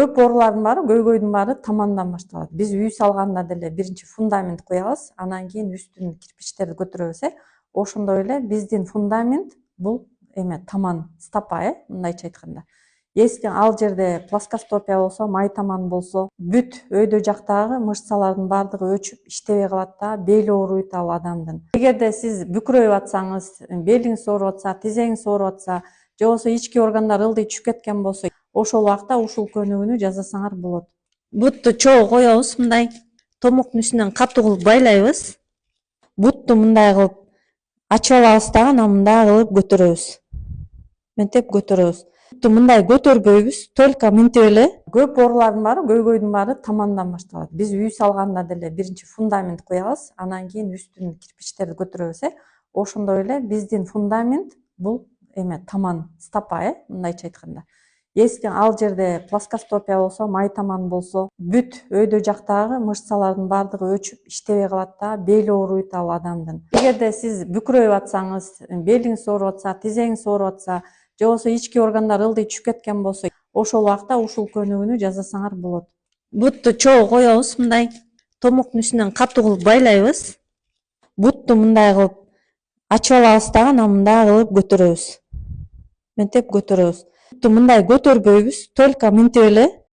Көп оорулардын баары, көйгөйдүн баары тамандан башталат. Биз үй салганда деле биринчи фундамент куябыз, анан кийин үстүн кирпичтерди көтөрөбүз. Ошондой эле биздин фундамент бул таман, стапа, мындайча айтканда. Если ал жерде плоскостопия болсо, май таман болсо, бүт өйдө жактагы мышцалардын баардыгы өчүп иштебей калат да, бели ооруйт ал адамдын. Эгерде сиз бүкүрөйүп атсаңыз, белиңиз ооруп атса, тизегиңиз ооруп атса, же болбосо ички органдар ылдый түшүп кеткен болсо, ошол убакта ушул көнүгүүнү жасасаңар болот. Бутту чогуу коебуз, мындай томоктун үстүнөн катуу кылып байлайбыз. Бутту мындай кылып ачып алабыз да, анан мындай кылып көтөрөбүз. Мынтип көтөрөбүз. Бутту мындай көтөрбөйбүз, только мынтип эле. Көп оорулардын баары, көйгөйдүн баары тамандан башталат. Биз үй салганда деле биринчи фундамент куябыз, анан кийин үстүн кирпичтерди көтөрөбүз. Ошондой эле биздин фундамент бул таман, стапа, мындайча айтканда. Если ал жерде плоскостопия болсо, май таман болсо, бүт өйдө жактагы мышцалардын баардыгы өчүп иштебей калат да, бели ооруйт ал адамдын. Эгерде сиз бүкүрөйүп атсаңыз, белиңиз ооруп атса, тизегиңиз ооруп атса, же болбосо ички органдар ылдый түшүп кеткен болсо, ошол убакта ушул көнүгүүнү жасасаңар болот. Бутту чогуу коебуз, мындай томоктун үстүнөн катуу кылып байлайбыз. Бутту мындай кылып ачып алабыз да, анан мындай кылып көтөрөбүз. Мынтип көтөрөбүз. Бутту мындай көтөрбөйбүз, только мынтип эле